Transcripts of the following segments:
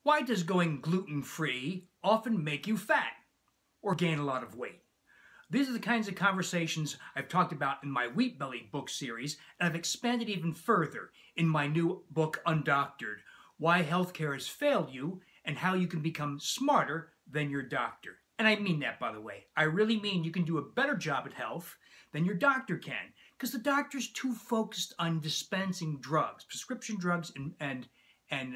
Why does going gluten-free often make you fat or gain a lot of weight? These are the kinds of conversations I've talked about in my Wheat Belly book series, and I've expanded even further in my new book, Undoctored, Why Healthcare Has Failed You and How You Can Become Smarter Than Your Doctor. And I mean that, by the way. I really mean you can do a better job at health than your doctor can, because the doctor's too focused on dispensing drugs, prescription drugs, and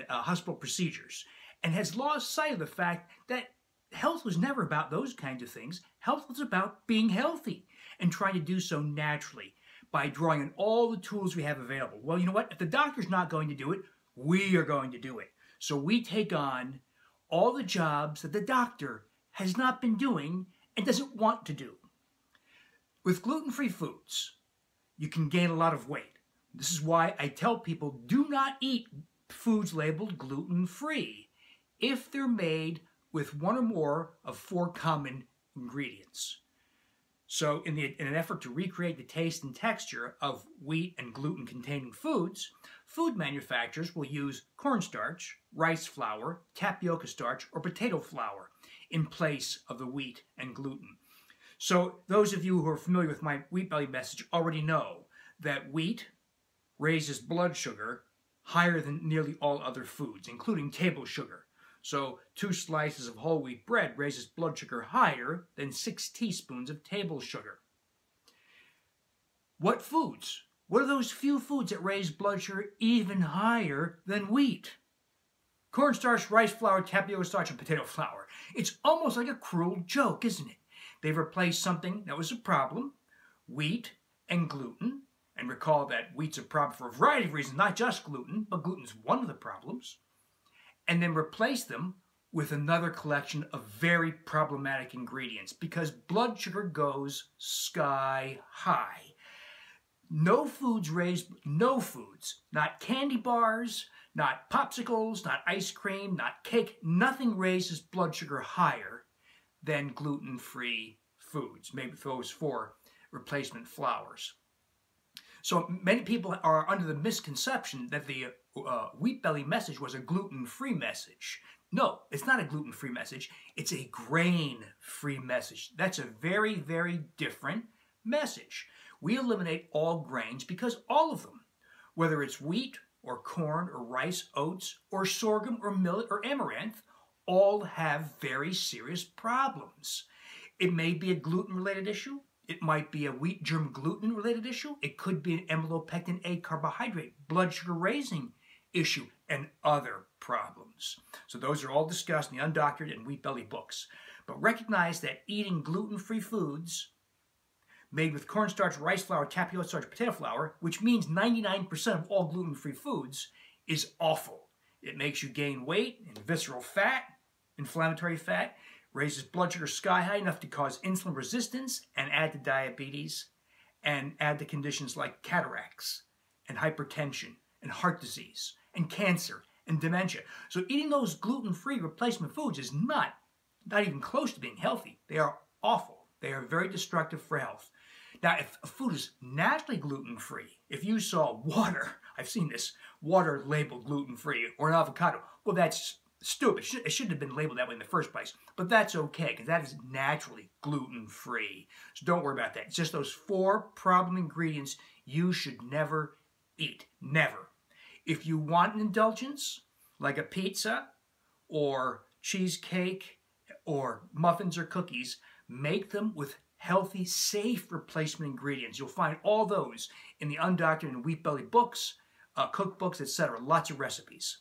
hospital procedures, and has lost sight of the fact that health was never about those kinds of things. Health was about being healthy and trying to do so naturally by drawing on all the tools we have available. Well, you know what? If the doctor's not going to do it, we are going to do it. So we take on all the jobs that the doctor has not been doing and doesn't want to do. With gluten-free foods, you can gain a lot of weight. This is why I tell people do not eat foods labeled gluten-free if they're made with one or more of 4 common ingredients. So in an effort to recreate the taste and texture of wheat and gluten-containing foods, food manufacturers will use cornstarch, rice flour, tapioca starch, or potato flour in place of the wheat and gluten. So those of you who are familiar with my Wheat Belly message already know that wheat raises blood sugar higher than nearly all other foods, including table sugar. So 2 slices of whole wheat bread raises blood sugar higher than 6 teaspoons of table sugar. What foods? What are those few foods that raise blood sugar even higher than wheat? Cornstarch, rice flour, tapioca starch, and potato flour. It's almost like a cruel joke, isn't it? They've replaced something that was a problem, wheat and gluten. And recall that wheat's a problem for a variety of reasons, not just gluten, but gluten's one of the problems. And then replace them with another collection of very problematic ingredients because blood sugar goes sky high. No foods, not candy bars, not popsicles, not ice cream, not cake, nothing raises blood sugar higher than gluten-free foods, maybe those 4 replacement flours. So many people are under the misconception that the Wheat Belly message was a gluten-free message. No, it's not a gluten-free message. It's a grain-free message. That's a very, very different message. We eliminate all grains because all of them, whether it's wheat or corn or rice, oats or sorghum or millet or amaranth, all have very serious problems. It may be a gluten-related issue. It might be a wheat germ gluten related issue. It could be an amylopectin A carbohydrate, blood sugar raising issue, and other problems. So those are all discussed in the Undoctored and Wheat Belly books. But recognize that eating gluten-free foods made with cornstarch, rice flour, tapioca starch, potato flour, which means 99% of all gluten-free foods, is awful. It makes you gain weight and visceral fat, inflammatory fat, raises blood sugar sky high enough to cause insulin resistance and add to diabetes and add to conditions like cataracts and hypertension and heart disease and cancer and dementia. So eating those gluten-free replacement foods is not even close to being healthy. They are awful. They are very destructive for health. Now, if a food is naturally gluten-free, if you saw water, I've seen this, water labeled gluten-free, or an avocado, well, that's stupid. It shouldn't have been labeled that way in the first place. But that's okay, because that is naturally gluten-free. So don't worry about that. It's just those 4 problem ingredients you should never eat. Never. If you want an indulgence, like a pizza, or cheesecake, or muffins or cookies, make them with healthy, safe replacement ingredients. You'll find all those in the Undoctored and Wheat Belly books, cookbooks, etc. Lots of recipes.